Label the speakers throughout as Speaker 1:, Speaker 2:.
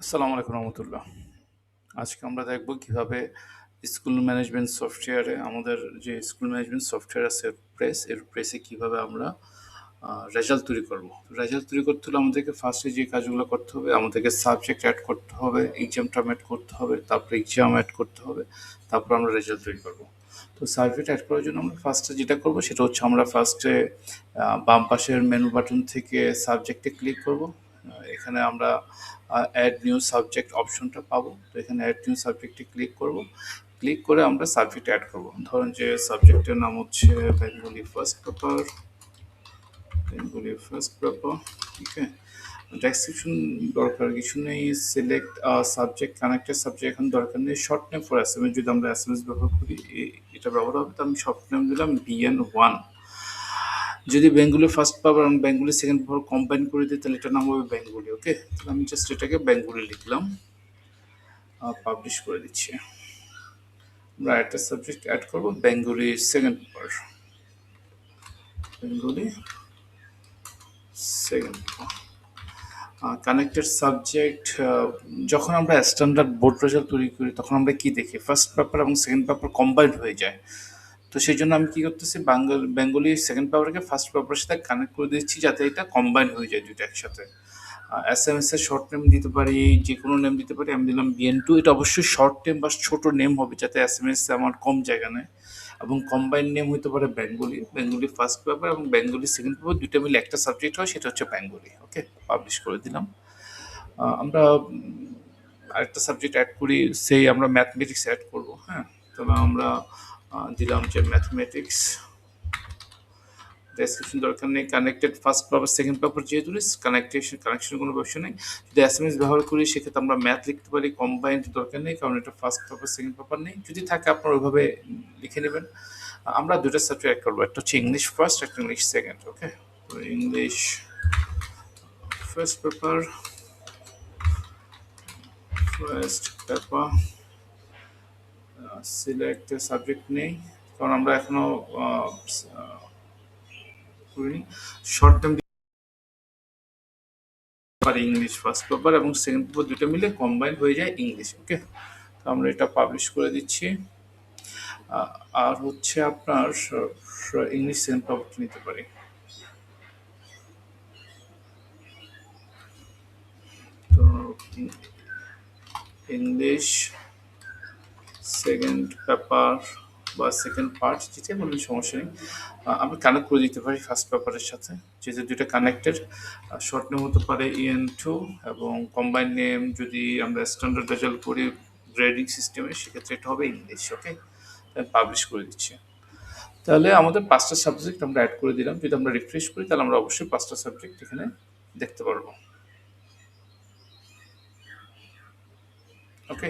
Speaker 1: আসসালামু আলাইকুম রহমতুল্লাহ। আজকে আমরা দেখব কিভাবে স্কুল ম্যানেজমেন্ট সফটওয়্যারে আমাদের যে স্কুল ম্যানেজমেন্ট সফটওয়্যার আছে প্রেসে কিভাবে আমরা রেজাল্ট তৈরি করব। রেজাল্ট তৈরি করতে হলে আমাদেরকে ফার্স্টে যে কাজগুলো করতে হবে, আমাদেরকে সাবজেক্ট অ্যাড করতে হবে, এক্সাম টার্ম অ্যাড করতে হবে, তারপরে এক্সাম অ্যাড করতে হবে, তারপর আমরা রেজাল্ট তৈরি করব। তো সাবজেক্ট অ্যাড করার জন্য আমরা ফার্স্টে যেটা করব সেটা হচ্ছে আমরা ফার্স্টে বাম পাশের মেনু বাটন থেকে সাবজেক্টে ক্লিক করব। এখানে আমরা অ্যাড নিউ সাবজেক্ট অপশনটা পাবো। তো এখানে অ্যাড নিউ সাবজেক্টে ক্লিক করব। ক্লিক করে আমরা সাবজেক্ট অ্যাড করব। ধরুন যে সাবজেক্টের নাম হচ্ছে বেঙ্গলি ফার্স্ট পেপার। ওকে, ডেসক্রিপশন দরকার কিছু নেই। সিলেক্ট সাবজেক্ট, কানেক্টেড সাবজেক্ট এখন দরকার নেই। শর্ট নেম ফর এসএমএস, যদি আমরা এসএমএস ব্যবহার করি এটা ব্যবহার হবে। তো আমি শর্ট নেম দিলাম BN1। যদি বেঙ্গলি ফার্স্ট পেপার এবং বেঙ্গলি সেকেন্ড পেপার কম্বাইন করে দিই তাহলে এটার নাম হবে বেঙ্গলি। ওকে, তাহলে আমি জাস্ট এটাকে বেঙ্গলি লিখলাম, পাবলিশ করে দিচ্ছি। আমরা একটা সাবজেক্ট অ্যাড করবো, Bengali second paper. Bengali second paper connected subject. যখন আমরা স্ট্যান্ডার্ড বোর্ড রেজাল্ট তৈরি করি তখন আমরা কি দেখি, ফার্স্ট পেপার এবং সেকেন্ড পেপার কম্বাইন্ড হয়ে যায়। তো সেই জন্য আমি কি করতেছি, বেঙ্গলি সেকেন্ড পেপারকে ফার্স্ট পেপারের সাথে কানেক্ট করে দিচ্ছি যাতে এটা কম্বাইন্ড হয়ে যায় দুটো একসাথে। এসএমএস এর শর্ট নেম দিতে পারি, যে কোনো নেম দিতে পারি। আমি দিলাম BN2। এটা অবশ্যই শর্ট নেম বা ছোট নেম হবে যাতে এসএমএস আমার কম জায়গা নেয়। এবং কম্বাইন নেম হতে পারে বেঙ্গলি ফার্স্ট পেপার এবং বেঙ্গলি সেকেন্ড পেপার দুটো মিলে একটা সাবজেক্ট হয়, সেটা হচ্ছে বেঙ্গলি। ওকে, পাবলিশ করে দিলাম। আমরা আরেকটা সাবজেক্ট অ্যাড করি, সেই আমরা ম্যাথমেটিক্স অ্যাড করব। হ্যাঁ, তবে আমরা দিলাম যে ম্যাথমেটিক্স। ডেসক্রিপশন দরকার নেই। Connected first paper second paper যেহেতু কানেকশনের কোনো প্রশ্ন নেই। যদি এসএমএস ব্যবহার করি সেক্ষেত্রে আমরা ম্যাথ লিখতে পারি, কম্বাইন্ড দরকার নেই কারণ এটা ফার্স্ট পেপার সেকেন্ড পেপার নেই। যদি থাকে আপনারা ওইভাবে লিখে নেবেন। আমরা দুটো সাবজেক্ট অ্যাড করবো, একটা হচ্ছে ইংলিশ ফার্স্ট, একটা English second. Okay, English first paper, select subject নেই কারণ আমরা এখনো করিনি। শর্ট টার্ম পারি ইংলিশ ফার্স্ট পেপার এবং সেকেন্ড পেপার দুটো মিলে কম্বাইন হয়ে যায় ইংলিশ। ওকে, তো আমরা এটা পাবলিশ করে দিচ্ছি। আর হচ্ছে আপনার ইংলিশ সেকেন্ড পেপারটা নিতে পারি। তো ইংলিশ সেকেন্ড পেপার বা সেকেন্ড পার্ট যেটাই বলবেন সমস্যা নেই। আমরা কানেক্ট করে দিতে পারি ফার্স্ট পেপারের সাথে, যেহেতু দুটো কানেক্টেড। শর্ট নেম হতে পারে EN2 এবং কম্বাইন নেম যদি আমরা স্ট্যান্ডার্ড রেজাল্ট করি গ্রেডিং সিস্টেমে সেক্ষেত্রে এটা হবে ইংলিশ। ওকে, পাবলিশ করে দিচ্ছি। তাহলে আমাদের 5টা সাবজেক্ট আমরা অ্যাড করে দিলাম। যদি আমরা রিফ্রেশ করি তাহলে আমরা অবশ্যই 5টা সাবজেক্ট এখানে দেখতে পারবো। ওকে,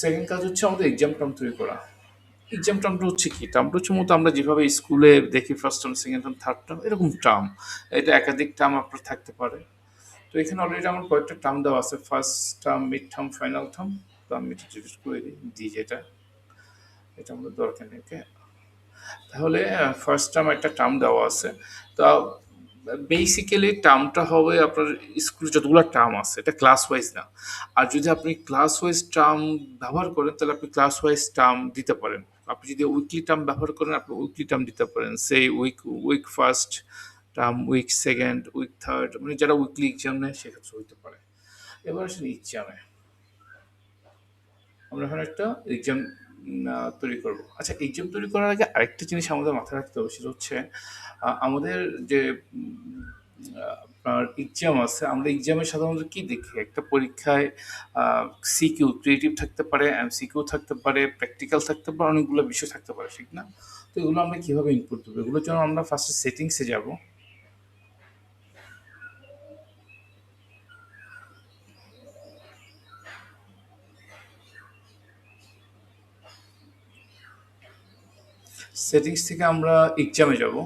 Speaker 1: সেকেন্ড কাজ হচ্ছে আমাদের এক্সাম টার্ম তৈরি করা। এক্সাম টার্মটা হচ্ছে কি, টার্মটা হচ্ছে মতো আমরা যেভাবে স্কুলে দেখি first term second term third term এরকম টার্ম। এটা একাধিক টার্ম আপনার থাকতে পারে। তো এখানে অলরেডি আমার কয়েকটা টার্ম দেওয়া আছে, first term, mid term, final term. তো আমি এটা ডিলিট করে দিই যেটা এটা আমাদের দরকার নেই। ওকে, তাহলে ফার্স্ট টার্ম একটা টার্ম দেওয়া আছে। তো বেসিক্যালি টার্মটা হবে আপনার স্কুলে যতগুলো টার্ম আছে এটা ক্লাস ওয়াইজ না। আর যদি আপনি ক্লাস ওয়াইজ টার্ম ব্যবহার করেন তাহলে আপনি ক্লাস ওয়াইজ টার্ম দিতে পারেন। আপনি যদি উইকলি টার্ম ব্যবহার করেন আপনি উইকলি টার্ম দিতে পারেন, সেই week first term, week second, week third, মানে যারা উইকলি এক্সাম নেয় সেক্ষেত্রে হতে পারে। এবার আসলে এক্সামে আমরা এখন একটা এক্সাম তৈরি করব। আচ্ছা, এক্সাম তৈরি করার আগে আরেকটা জিনিস আমাদের মাথায় রাখতে হবে, সেটা হচ্ছে আমাদের যে আপনার এক্সাম আছে, আমরা এক্সামে সাধারণত কি দেখি, একটা পরীক্ষায় সিকিউ ক্রিয়েটিভ থাকতে পারে, MCQ থাকতে পারে, প্র্যাকটিক্যাল থাকতে পারে, অনেকগুলো বিষয় থাকতে পারে, ঠিক না? তো এগুলো আমরা কীভাবে ইনপুট দেবো, এগুলোর জন্য আমরা ফার্স্টে সেটিংসে যাব। সেটিংস থেকে আমরা এক্সামে যাব।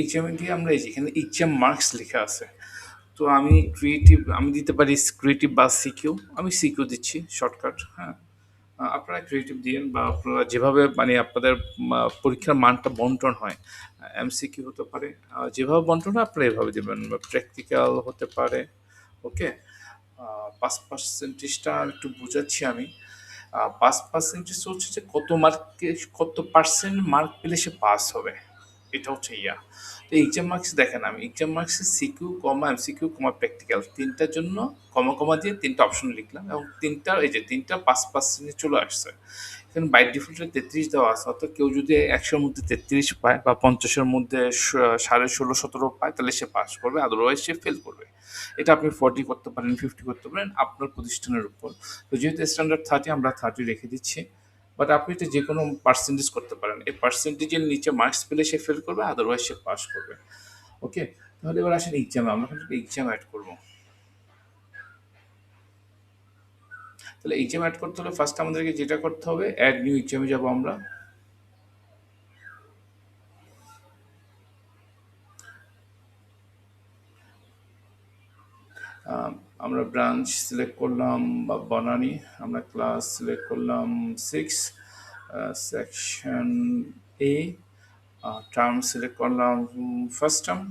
Speaker 1: এক্সামে গিয়ে আমরা এই যেখানে এক্সাম মার্কস লেখা আছে, তো আমি দিতে পারি ক্রিয়েটিভ বা সিকিউ। আমি সিকিউ দিচ্ছি শর্টকাট। হ্যাঁ, আপনারা ক্রিয়েটিভ দিয়েন বা আপনারা যেভাবে মানে আপনাদের পরীক্ষার মানটা বন্টন হয়, এমসিকিউ হতে পারে, যেভাবে বন্টন হয় আপনারা এভাবে দেবেন, বা প্র্যাকটিক্যাল হতে পারে। ওকে, 5%টা একটু বুঝাচ্ছি আমি। 5% হচ্ছে যে কত মার্কে, কত পার্সেন্ট মার্ক পেলে সে পাস হবে, এটা হচ্ছে ইয়া। তো এক্সাম মার্কস দেখেন, আমি এক্সাম মার্কসে সিকিউ কমা এমসিকিউ কমা প্র্যাকটিক্যাল তিনটার জন্য কমা কমা দিয়ে তিনটা অপশন লিখলাম, এবং তিনটা এই যে তিনটা 5% চলে আসছে। এখানে বাই ডিফল্টে 33 দেওয়া আছে, অর্থাৎ কেউ যদি 100-র মধ্যে 33 পায় বা 50-এর মধ্যে 16.5-17 পায় তাহলে সে পাস করবে, আদারওয়াইজ সে ফেল করবে। এটা আপনি 40 করতে পারেন, 50 করতে পারেন, আপনার প্রতিষ্ঠানের উপর। তো যেহেতু স্ট্যান্ডার্ড 30, আমরা 30 রেখে দিচ্ছি। বাট আপনি এটা যে কোনো পার্সেন্টেজ করতে পারেন, এই পার্সেন্টেজের নিচে মার্কস পেলে সে ফেল করবে, আদারওয়াইজ সে পাস করবে। ওকে, তাহলে এবার আসেন এক্সামে, আমরা কিন্তু এক্সাম অ্যাড করবো। তাহলে এক্সাম অ্যাড করতে হলে ফার্স্ট আমাদেরকে যেটা করতে হবে, অ্যাড নিউ এক্সামে যাব আমরা। আহ, আমরা ব্রাঞ্চ সিলেক্ট করলাম বা বনানী, আমরা ক্লাস সিলেক্ট করলাম 6, সেকশন এ, টার্ম সিলেক্ট করলাম ফার্স্ট টার্ম,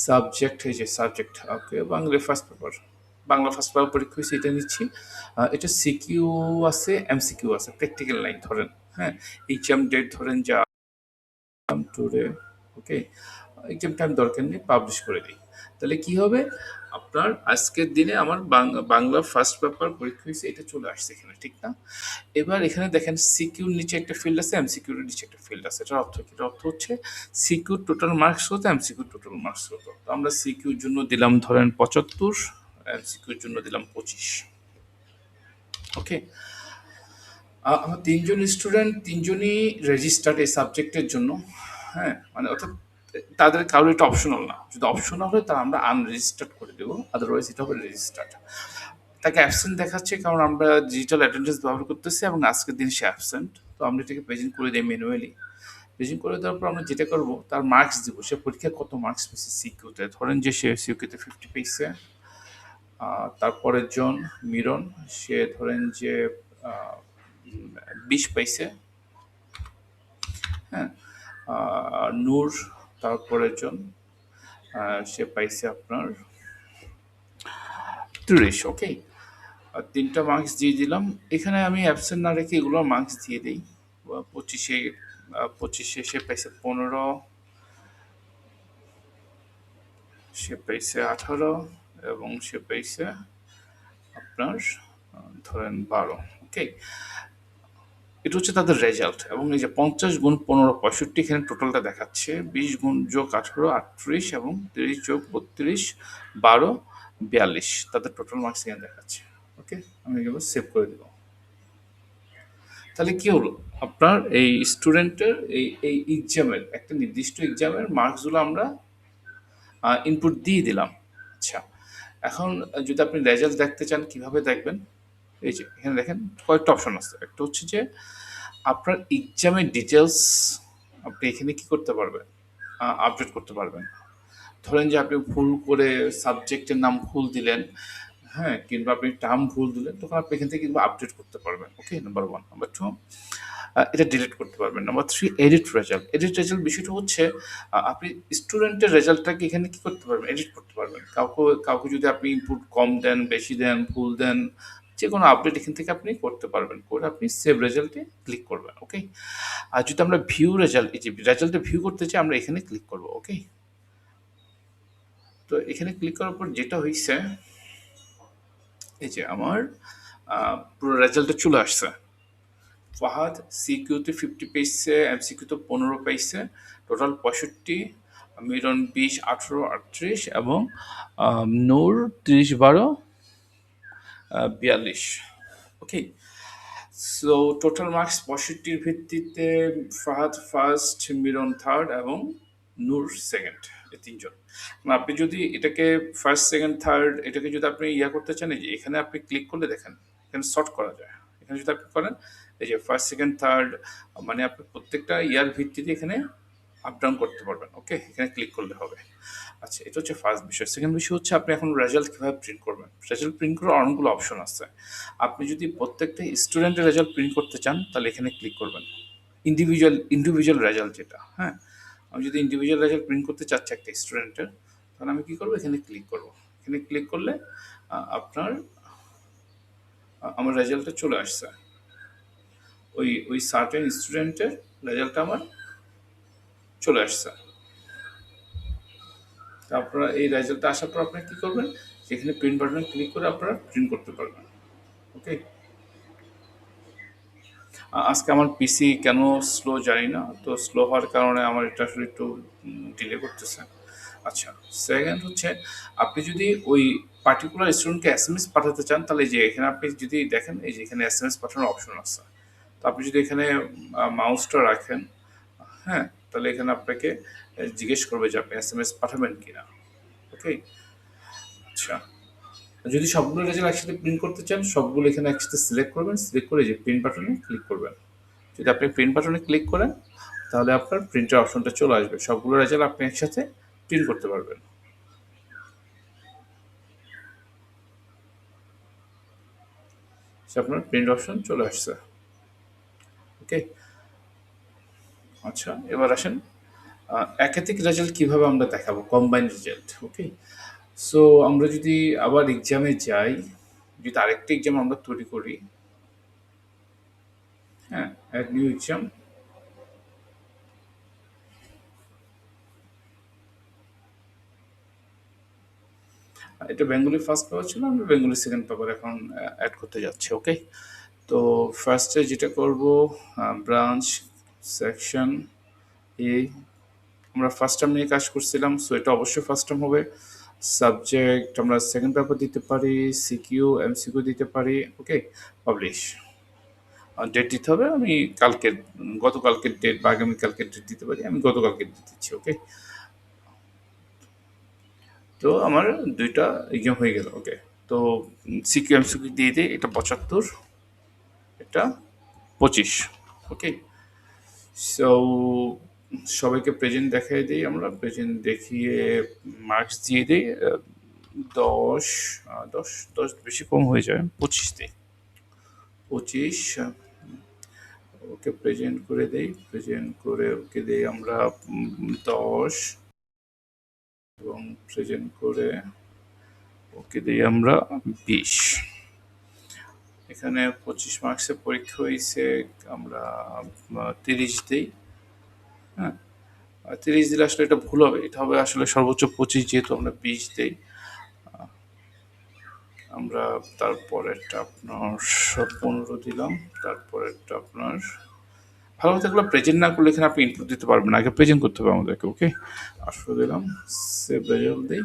Speaker 1: সাবজেক্ট এই যে subject, okay, Bangla first paper, Bangla first paper পরীক্ষা হয়েছে, এটা নিচ্ছি। এটা সিকিউ আছে, এমসিকিউ আছে, প্র্যাকটিক্যাল নাই ধরেন। হ্যাঁ, এক্সাম ডেট ধরেন যা টুডে, ওকে, এক্সাম টাইম দরকার নেই, পাবলিশ করে দিই। তাহলে কি হবে, আপনার আজকের দিনে আমার বাংলা ফার্স্ট পেপার পরীক্ষা হয়েছে, এটা চলে আসছে এখানে, ঠিক না? এবার এখানে দেখেন সিকিউর নিচে একটা ফিল্ড আছে, এমসিকিউর নিচে একটা ফিল্ড আছে। এটার অর্থ কি? এটার অর্থ হচ্ছে সিকিউর টোটাল মার্কস হতো, এমসিকিউর টোটাল মার্কস হতো। তো আমরা সিকিউর জন্য দিলাম ধরেন 75, এমসিকিউর জন্য দিলাম 25। ওকে, আমার তিনজন স্টুডেন্ট, তিনজনই রেজিস্টার্ড এই সাবজেক্টের জন্য। হ্যাঁ, মানে অর্থাৎ তাদের কারোর এটা অপশনাল না, যদি অপশনাল হয় তাহলে আমরা আনরেজিস্টার্ড করে দেবো, আদারওয়াইজ এটা হবে রেজিস্টার্ড। তাকে অ্যাবসেন্ট দেখাচ্ছে কারণ আমরা ডিজিটাল অ্যাটেন্ডেন্স ব্যবহার করতেছি এবং আজকের দিন সে অ্যাবসেন্ট। তো আমরা এটাকে প্রেজেন্ট করে দিই ম্যানুয়ালি। প্রেজেন্ট করে দেওয়ার পর আমরা যেটা করবো, তার মার্কস দিব, সে পরীক্ষায় কত মার্কস পেয়েছে সিকিউতে। ধরেন যে সে সিকিউতে 50 পেয়েছে। তারপরের জন মিরন, সে ধরেন যে 20 পাইছে। হ্যাঁ, নূর তারপরের জন, সে পাইছে আপনার 30। ওকে, তিনটা মার্কস দিয়ে দিলাম। এখানে আমি অ্যাবসেন্ট না রেখে এগুলো মার্কস দিয়ে দিই। 25-এ, 25-এ সে পাইছে 15, সে পাইছে 18, এবং সে পাইছে আপনার ধরেন 12। ওকে, এটা হচ্ছে তাদের রেজাল্ট। এবং এই যে 50 গুণ 15 65 এখানে টোটালটা দেখাচ্ছে, 20 গুণ যোগ 18 38, এবং 30 যোগ 32 12 42, তাদের টোটাল মার্কস এখানে দেখাচ্ছে। ওকে, আমি এগুলো সেভ করে দেবো। তাহলে কি হলো, আপনার এই স্টুডেন্টের এই এই এক্সামের একটা নির্দিষ্ট এক্সামের মার্কসগুলো আমরা ইনপুট দিয়ে দিলাম। আচ্ছা, এখন যদি আপনি রেজাল্ট দেখতে চান কিভাবে দেখবেন, এই যে এখানে দেখেন কয়েকটা অপশন আছে। একটা হচ্ছে যে আপনার এক্সামের ডিটেলস আপনি এখানে কি করতে পারবেন, আপডেট করতে পারবেন। ধরেন যে আপনি ভুল করে সাবজেক্টের নাম ভুল দিলেন, হ্যাঁ, কিংবা আপনি টার্ম ভুল দিলেন, তখন আপনি এখান থেকে কিন্তু আপডেট করতে পারবেন। ওকে, নাম্বার ওয়ান। নাম্বার টু, এটা ডিলিট করতে পারবেন। Number three, edit result. Edit result বিষয়টা হচ্ছে আপনি স্টুডেন্টের রেজাল্টটাকে এখানে কি করতে পারবেন, এডিট করতে পারবেন। কাউকে কাউকে যদি আপনি ইনপুট কম দেন, বেশি দেন, ভুল দেন, যে কোনো আপডেট এখান থেকে আপনি করতে পারবেন, করে আপনি সেভ রেজাল্টে ক্লিক করবেন। ওকে, আর যদি আমরা ভিউ রেজাল্ট, এই যে রেজাল্টে ভিউ করতে চাই, আমরা এখানে ক্লিক করবো। ওকে, তো এখানে ক্লিক করার পর যেটা হয়েছে, এই যে আমার পুরো রেজাল্টটা চলে আসছে। ফাহাদ সিকিউতে 50 পাইছে, এমসিকিউতে 15 পাইছে, টোটাল 65, মিরন 20 18 38, এবং নূর 30 12 42। ওকে, সো টোটাল মার্কস 65-র ভিত্তিতে ফাহাদ ফার্স্ট, মিরন থার্ড, এবং নূর সেকেন্ড, এই তিনজন। আপনি যদি এটাকে ফার্স্ট সেকেন্ড থার্ড এটাকে যদি আপনি করতে চান, এই যে এখানে আপনি ক্লিক করলে দেখেন এখানে সর্ট করা যায়। এখানে যদি আপনি করেন, এই যে ফার্স্ট সেকেন্ড থার্ড, মানে আপনি প্রত্যেকটা ইয়ার ভিত্তিতে এখানে আপ ডাউন করতে পারবেন। ওকে, এখানে ক্লিক করলে হবে। আচ্ছা, এটা হচ্ছে ফার্স্ট বিষয়। সেকেন্ড বিষয় হচ্ছে আপনি এখন রেজাল্ট কীভাবে প্রিন্ট করবেন। রেজাল্ট প্রিন্ট করার অনেকগুলো অপশন আছে। আপনি যদি প্রত্যেকটা স্টুডেন্টের রেজাল্ট প্রিন্ট করতে চান তাহলে এখানে ক্লিক করবেন। ইন্ডিভিজুয়াল রেজাল্ট যেটা, হ্যাঁ, আমি যদি ইন্ডিভিজুয়াল রেজাল্ট প্রিন্ট করতে চাচ্ছি একটা স্টুডেন্টের, তাহলে আমি কী করবো, এখানে ক্লিক করব। এখানে ক্লিক করলে আপনার আমার রেজাল্টটা চলে আসছে। ওই সার্টেন স্টুডেন্টের রেজাল্টটা আমার চলে আসছে। আপনারা এই রেজাল্টটা আসার পর আপনারা কী করবেন, সেখানে প্রিন্ট বাটনে ক্লিক করে আপনারা প্রিন্ট করতে পারবেন। ওকে, আজকে আমার পিসি কেন স্লো জানি না, তো স্লো হওয়ার কারণে আমার এটা আসলে একটু ডিলে করতেছে। আচ্ছা, সেকেন্ড হচ্ছে আপনি যদি ওই পার্টিকুলার স্টুডেন্টকে এসএমএস পাঠাতে চান, তাহলে যে এখানে আপনি যদি দেখেন, এই যে এখানে এসএমএস পাঠানোর অপশন আছে। তো আপনি যদি এখানে মাউসটা রাখেন, হ্যাঁ, তাহলে এখানে আপনাকে জিজ্ঞেস করবে যে আপনি এসএমএস পাঠাবেন কিনা। ওকে, আচ্ছা, যদি সবগুলো রেজাল্ট একসাথে প্রিন্ট করতে চান, সবগুলো এখানে একসাথে সিলেক্ট করবেন, সিলেক্ট করে যে প্রিন্ট বাটনে ক্লিক করবেন। যদি আপনি প্রিন্ট বাটনে ক্লিক করেন, তাহলে আপনার প্রিন্টের অপশনটা চলে আসবে, সবগুলো রেজাল্ট আপনি একসাথে প্রিন্ট করতে পারবেন। আপনার প্রিন্ট অপশন চলে আসছে। ওকে, আচ্ছা, এবার আসেন একাধিক রেজাল্ট কিভাবে আমরা দেখাবো, কম্বাইন রেজাল্ট। ওকে, সো আমরা যদি আবার এক্সামে যাই, যদি আরেকটা এক্সাম আমরা তৈরি করি, হ্যাঁ, অ্যাড নিউ এক্সাম। এটা বেঙ্গলি ফার্স্ট পেপার ছিল, আমরা বেঙ্গলি সেকেন্ড পেপার এখন অ্যাড করতে যাচ্ছি। ওকে, তো ফার্স্টে যেটা করব, ব্রাঞ্চ সেকশন এ, আমরা ফার্স্ট টার্ম নিয়ে কাজ করছিলাম, সো এটা অবশ্যই ফার্স্ট টার্ম হবে। সাবজেক্ট আমরা সেকেন্ড পেপার দিতে পারি, সিকিউ এমসিকিউ দিতে পারি। ওকে, পাবলিশ, ডেট দিতে হবে, আমি কালকের, গতকালকের ডেট বা আগামীকালকের ডেট দিতে পারি, আমি গতকালকের দিচ্ছি। ওকে, তো আমার দুইটা এক্সাম হয়ে গেল। ওকে, তো সিকিউ এমসিকিউ দিয়ে দিই, এটা 75, এটা 25। ওকে, সো সবাইকে প্রেজেন্ট দেখাই দিই, আমরা প্রেজেন্ট দেখিয়ে মার্কস দিয়ে দিই 10, 10, 10 বেশি কম হয়ে যায়, 25 দিই, 25। ওকে, প্রেজেন্ট করে দেই, প্রেজেন্ট করে ওকে দিই আমরা 10, এবং প্রেজেন্ট করে ওকে দিই আমরা 20। এখানে 25 মার্কসের পরীক্ষা হয়েছে, আমরা 30 দিই। হ্যাঁ, 30 দিলে আসলে এটা ভুল হবে, এটা হবে আসলে সর্বোচ্চ 25, যেহেতু আমরা 20 দিই। আমরা তারপরেরটা আপনার 15 দিলাম, তারপরেরটা আপনার, ভালো কথা, এগুলো প্রেজেন্ট না করলে এখানে আপনি ইনপুট দিতে পারবেন না, আগে প্রেজেন্ট করতে হবে আমাদেরকে। ওকে, 18 দিলাম, সেভ রেজাল্ট দিই।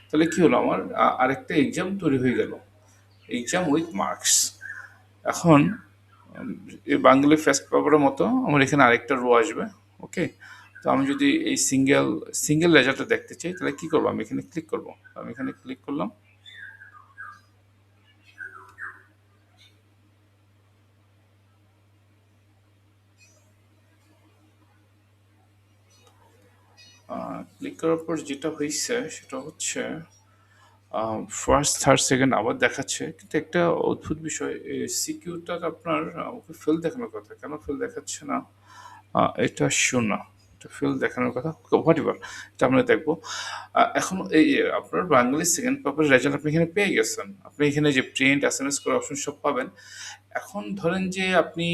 Speaker 1: তাহলে কি হলো, আমার আরেকটা এক্সাম তৈরি হয়ে গেল, এক্সাম উইথ মার্কস। এখন এই বাঙালি ফার্স্ট পেপারের মতো আমার এখানে আরেকটা রো আসবে। ওকে, তো আমি যদি এই সিঙ্গেল রেজাল্টটা দেখতে চাই, তাহলে কী করবো, আমি এখানে ক্লিক করবো। আমি এখানে ক্লিক করলাম, ক্লিক করার পর যেটা হয়েছে সেটা হচ্ছে ফার্স্ট, থার্ড, সেকেন্ড আবার দেখাচ্ছে, কিন্তু একটা অদ্ভুত বিষয়, সিকিউরটা আপনার ওকে ফেল দেখানোর কথা, কেন ফেল দেখাচ্ছে না, এটা শূন্য, এটা ফেল দেখানোর কথা, হোয়াট এভার, এটা আমরা দেখবো। এখন এই যে আপনার বাঙালি সেকেন্ড পেপারের রেজাল্ট আপনি এখানে পেয়ে গেছেন, আপনি এখানে যে প্রিন্ট এসএমএস করে অপশন সব পাবেন। এখন ধরেন যে আপনি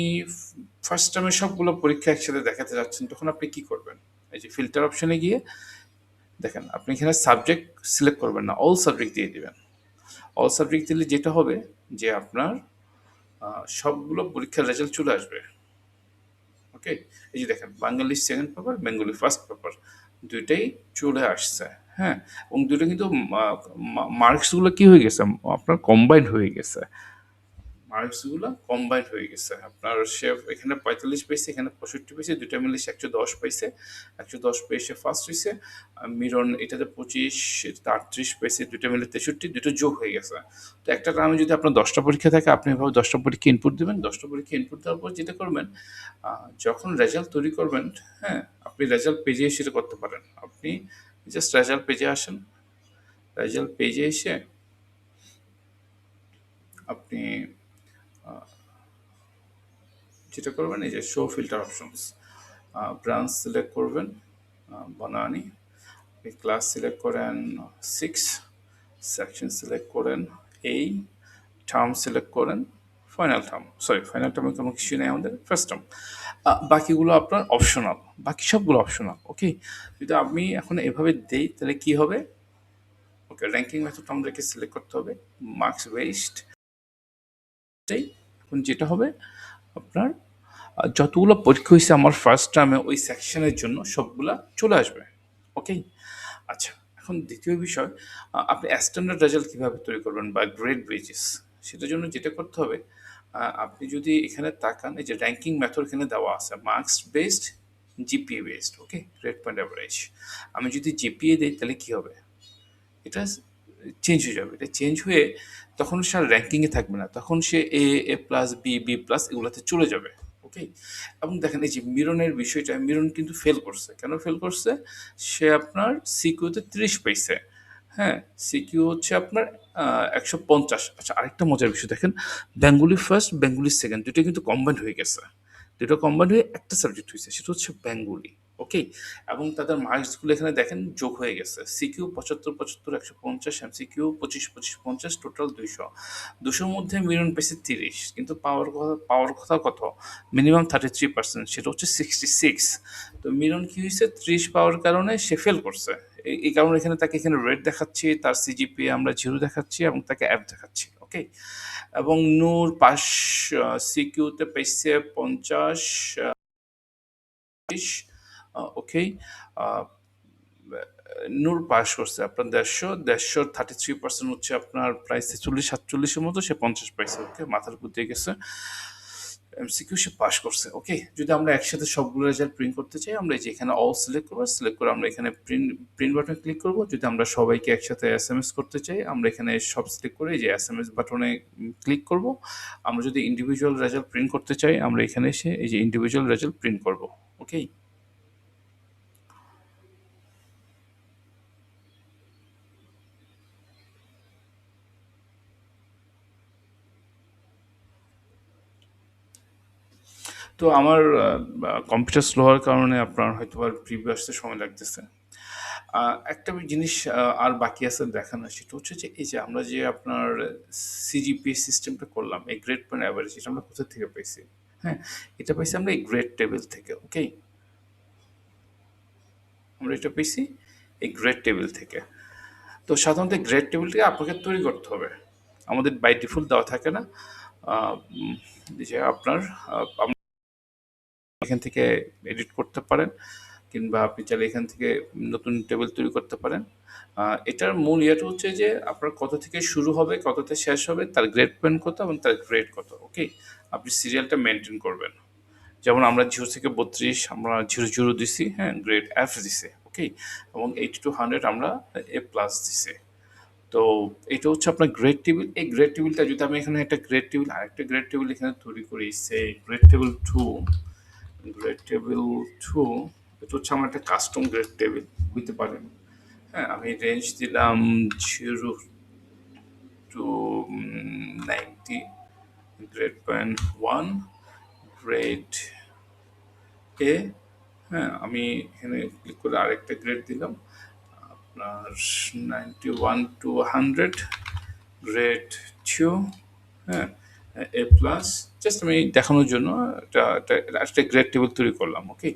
Speaker 1: ফার্স্ট টাইমে সবগুলো পরীক্ষা একসাথে দেখাতে যাচ্ছেন, তখন আপনি কি করবেন, এই যে ফিল্টার অপশনে গিয়ে দেখেন, আপনি এখানে সাবজেক্ট সিলেক্ট করবেন না, অল সাবজেক্ট দিয়ে দিবেন। অল সাবজেক্ট দিলে যেটা হবে যে আপনার সবগুলো পরীক্ষার রেজাল্ট চলে আসবে। ওকে, এই যে দেখেন, Bangali second paper, Bengali first paper, দুইটাই চলে আসছে। হ্যাঁ, এবং দুটো কিন্তু মার্কসগুলো কি হয়ে গেছে, আপনার কম্বাইন্ড হয়ে গেছে, মার্কসগুলো কম্বাইন্ড হয়ে গেছে। আপনার সে এখানে 45 পাইছে, এখানে 65 পাইছে, দুইটা মিলে সে 110 পাইছে। 110 পেয়ে সে ফার্স্ট হইছে। মিরন এটাতে 25, এটাতে 38 পাইছে, দুইটা মিলে 63, দুটো যোগ হয়ে গেছে। তো একটা টার্মে যদি আপনার 10টা পরীক্ষা থাকে, আপনি এভাবে 10টা পরীক্ষা ইনপুট দিবেন। 10টা পরীক্ষা ইনপুট দেওয়ার পর যেটা করবেন, যখন রেজাল্ট তৈরি করবেন, হ্যাঁ, আপনি রেজাল্ট পেজে সেটা করতে পারেন। আপনি জাস্ট রেজাল্ট পেজে আসেন। রেজাল্ট পেজে এসে আপনি যেটা করবেন, এই যে show filter options, branch select করবেন, বনানী, ক্লাস সিলেক্ট করেন 6, সেকশন সিলেক্ট করেন এই, টার্ম সিলেক্ট করেন, ফাইনাল টার্ম, সরি ফাইনাল টার্মে কোনো কিছু নেই আমাদের, ফার্স্ট টার্ম। বাকিগুলো আপনার অপশনাল, বাকি সবগুলো অপশনাল। ওকে, যদি আমি এখন এভাবে দেই তাহলে কি হবে? ওকে, র্যাঙ্কিং মেথড আমাদেরকে সিলেক্ট করতে হবে, মার্কস ওয়েস্ট। এখন যেটা হবে আপনার যতগুলো পরীক্ষা হয়েছে আমার ফার্স্ট টার্মে ওই সেকশনের জন্য সবগুলা চলে আসবে। ওকে, আচ্ছা, এখন দ্বিতীয় বিষয়, আপনি স্ট্যান্ডার্ড রেজাল্ট কীভাবে তৈরি করবেন বা গ্রেড ব্রিজেস, সেটার জন্য যেটা করতে হবে, আপনি যদি এখানে তাকান, এই যে র্যাঙ্কিং মেথড এখানে দেওয়া আছে, মার্কস বেসড, জিপিএ বেসড, ওকে, গ্রেড পয়েন্ট অ্যাভারেজ। আমি যদি জিপিএ দিই তাহলে কী হবে? এটা চেঞ্জ হয়ে যাবে। এটা চেঞ্জ হয়ে তখন সে আর র্যাঙ্কিংয়ে থাকবে না, তখন সে এ প্লাস, বি প্লাস এগুলোতে চলে যাবে। ওকে, এবং দেখেন এই যে মিরনের বিষয়টা, মিরন কিন্তু ফেল করছে। কেন ফেল করছে? সে আপনার সিকিউতে 30 পাইছে। হ্যাঁ, সিকিউ হচ্ছে আপনার 150। আচ্ছা, আরেকটা মজার বিষয় দেখেন, বেঙ্গলি ফার্স্ট, বেঙ্গলি সেকেন্ড, দুটো কিন্তু কম্বাইন্ড হয়ে গেছে। দুটো কম্বাইন্ড হয়ে একটা সাবজেক্ট হয়েছে, সেটা হচ্ছে বেঙ্গলি। ওকে, এবং তাদের মার্কসগুলো এখানে দেখেন যোগ হয়ে গেছে। CQ 75, 75, 150, MCQ 25, 25, 50, total 200। 200-র মধ্যে মিরন পেয়েছে 30, কিন্তু পাওয়ার কথা কত? মিনিমাম 33%, সেটা হচ্ছে 66। তো মিরন কি হয়েছে? 30 পাওয়ার কারণে সে ফেল করছে। এই কারণে এখানে তাকে এখানে রেড দেখাচ্ছি, তার সিজিপিএ আমরা 0 দেখাচ্ছি এবং তাকে অ্যাপ দেখাচ্ছি। ওকে, এবং নূর পাস, সিকিউতে পেয়েছে 50, ওকে, নূর পাস করছে আপনার 150, 33% হচ্ছে আপনার প্রায় 46, 47-এর মতো, সে 50 পাইছে। ওকে, মাথার উপর দিয়ে গেছে, এমসিকিউ সে পাস করছে। ওকে, যদি আমরা একসাথে সবগুলো রেজাল্ট প্রিন্ট করতে চাই, আমরা এই যে এখানে অল সিলেক্ট করবো, সিলেক্ট করে আমরা এখানে প্রিন্ট বাটনে ক্লিক করবো। যদি আমরা সবাইকে একসাথে এসএমএস করতে চাই, আমরা এখানে সব সিলেক্ট করে এই যে এসএমএস বাটনে ক্লিক করব। আমরা যদি ইন্ডিভিজুয়াল রেজাল্ট প্রিন্ট করতে চাই, আমরা এখানে এসে এই যে ইন্ডিভিজুয়াল রেজাল্ট প্রিন্ট করব। ওকে, তো আমার কম্পিউটার স্লো হওয়ার কারণে আপনার হয়তো আর প্রিভিউ আসতে সময় লাগতেছে। একটা জিনিস আর বাকি আছে দেখানো, সেটা হচ্ছে যে এই যে আমরা যে আপনার সিজিপিএ সিস্টেমটা করলাম, এই গ্রেড পয়েন্ট অ্যাভারেজ, এটা আমরা কোথা থেকে পাইছি? হ্যাঁ, এটা পাইছি আমরা এই গ্রেড টেবিল থেকে। ওকে, আমরা এটা পেয়েছি এই গ্রেড টেবিল থেকে। তো সাধারণত গ্রেড টেবিলটাকে আপনাকে তৈরি করতে হবে, আমাদের বাই ডিফল্ট দেওয়া থাকে না। যে আপনার এখান থেকে এডিট করতে পারেন, কিংবা আপনি চাইলে এখান থেকে নতুন টেবিল তৈরি করতে পারেন। এটার মূল ইয়েটা হচ্ছে যে আপনার কত থেকে শুরু হবে, কততে শেষ হবে, তার গ্রেড পয়েন্ট কত এবং তার গ্রেড কত। ওকে, আপনি সিরিয়ালটা মেনটেন করবেন। যেমন আমরা 0 থেকে 32 আমরা 00 দিছি, হ্যাঁ, গ্রেড এফ দিছি। ওকে, এবং 80 to 100 আমরা এ প্লাস দিছি। তো এটা হচ্ছে আপনার গ্রেড টেবিল। এই গ্রেড টেবিলটা যদি আমি এখানে একটা গ্রেড টেবিল, আরেকটা গ্রেড টেবিল এখানে তৈরি করি, সে গ্রেড টেবিল 2, গ্রেড টেবিল 2, এটা হচ্ছে আমার একটা কাস্টম গ্রেড টেবিল হইতে পারে। হ্যাঁ, আমি রেঞ্জ দিলাম 0 to 90, grade point 1, grade A. হ্যাঁ, আমি এখানে ক্লিক করে আরেকটা গ্রেড দিলাম আপনার 91 to 100, গ্রেড 2, হ্যাঁ, এ প্লাস। জাস্ট আমি দেখানোর জন্য একটা গ্রেড টেবিল তৈরি করলাম। ওকে,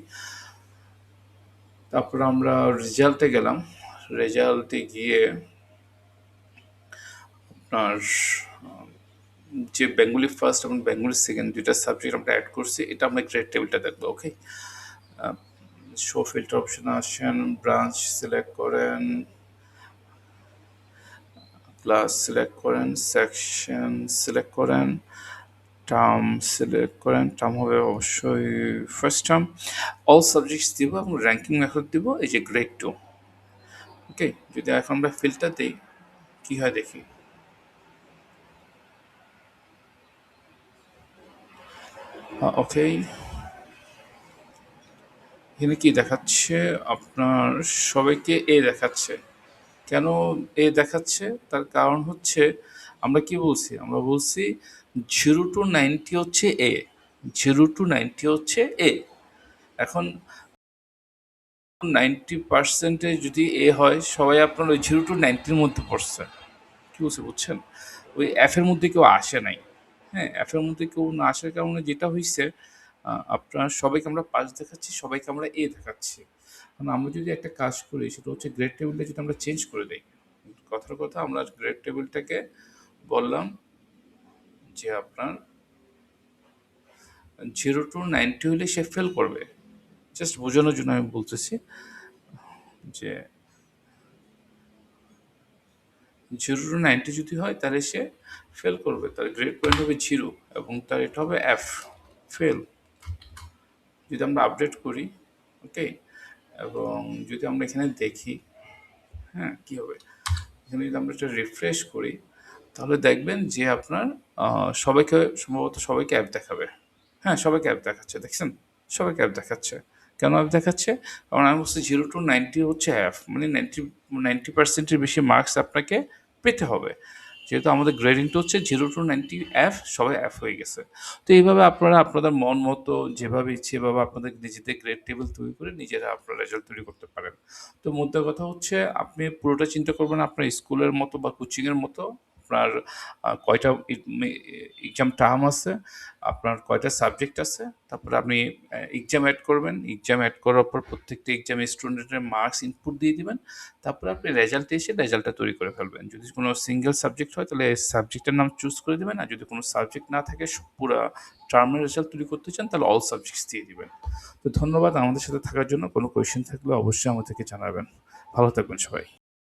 Speaker 1: তারপর আমরা রেজাল্টে গেলাম। রেজাল্টে গিয়ে আপনার যে বেঙ্গলি ফার্স্ট এবং বেঙ্গলি সেকেন্ড দুইটা সাবজেক্ট আমরা অ্যাড করছি, এটা আমরা গ্রেড টেবিলটা দেখবো। ওকে, শো ফিল্টার অপশনে আসেন, ব্রাঞ্চ সিলেক্ট করেন, ক্লাস সিলেক্ট করেন, সেকশন সিলেক্ট করেন, টার্ম সিলেক্ট করেন, টার্ম হবে অবশ্যই ফার্স্ট টার্ম। অল সাবজেক্টস দিব এবং র্যাঙ্কিং মেথড দিব এই যে গ্রেড 2। ওকে, যদি এখন আমরা ফিল্টার দিই কি হয় দেখি। ওকে, এখানে কি দেখাচ্ছে আপনার সবাইকে এ দেখাচ্ছে। কেন এ দেখাচ্ছে? তার কারণ হচ্ছে আমরা কি বলছি, আমরা বলছি 0 to 90 হচ্ছে এ, 0 to 90 হচ্ছে এ। এখন 90% যদি এ হয় সবাই আপনার ওই 0 to 90-র মধ্যে পড়ছে। কি বলছে বুঝছেন? ওই এফ এর মধ্যে কেউ আসে নাই। হ্যাঁ, এফ এর মধ্যে কেউ না আসার কারণে যেটা হইছে আপনার সবাইকে আমরা পাস দেখাচ্ছি, সবাইকে আমরা এ দেখাচ্ছি। কারণ আমরা যদি একটা কাজ করি সেটা হচ্ছে গ্রেড টেবিলটা যদি আমরা চেঞ্জ করে দেই, কথার কথা আমরা গ্রেড টেবিলটাকে বললাম যে আপনার 0 to 90 হলে সে ফেল করবে। জাস্ট বোঝানোর জন্য আমি বলতেছি যে 0 to 90 যদি হয় তাহলে সে ফেল করবে, তার গ্রেড পয়েন্ট হবে 0 এবং তার এটা হবে এফ, ফেল। যদি আমরা আপডেট করি, ওকে, এবং যদি আমরা এখানে দেখি, হ্যাঁ কী হবে, এখানে যদি আমরা এটা রিফ্রেশ করি তাহলে দেখবেন যে আপনার সবাইকে সম্ভবত সবাইকে অ্যাপ দেখাবে। হ্যাঁ, সবাইকে অ্যাপ দেখাচ্ছে, দেখছেন? সবাইকে অ্যাপ দেখাচ্ছে। কেন অ্যাপ দেখাচ্ছে? কারণ আমি বলছি 0 to 90 হচ্ছে অ্যাপ, মানে 90% বেশি মার্কস আপনাকে পেতে হবে। যেহেতু আমাদের গ্রেডিংটা হচ্ছে 0 to 90 অ্যাপ, সবাই অ্যাপ হয়ে গেছে। তো এইভাবে আপনারা আপনাদের মন মতো যেভাবে ইচ্ছে এভাবে আপনাদের নিজেদের গ্রেড টেবিল তৈরি করে নিজেরা আপনার রেজাল্ট তৈরি করতে পারেন। তো মোদ্দা কথা হচ্ছে আপনি পুরোটা চিন্তা করবেন আপনার স্কুলের মতো বা কোচিংয়ের মতো। আপনার কয়টা এক্সাম টার্ম আছে, আপনার কয়টা সাবজেক্ট আছে, তারপরে আপনি এক্সাম অ্যাড করবেন। এক্সাম অ্যাড করার পর প্রত্যেকটা এক্সামে স্টুডেন্টের মার্কস ইনপুট দিয়ে দিবেন। তারপরে আপনি রেজাল্টে এসে রেজাল্টটা তৈরি করে ফেলবেন। যদি কোনো সিঙ্গেল সাবজেক্ট হয় তাহলে সাবজেক্টের নাম চুজ করে দেবেন, আর যদি কোনো সাবজেক্ট না থাকে পুরো টার্মের রেজাল্ট তৈরি করতে চান তাহলে অল সাবজেক্টস দিয়ে দিবেন। তো ধন্যবাদ আমাদের সাথে থাকার জন্য। কোনো কোয়েশ্চেন থাকলে অবশ্যই আমাদেরকে জানাবেন। ভালো থাকবেন সবাই।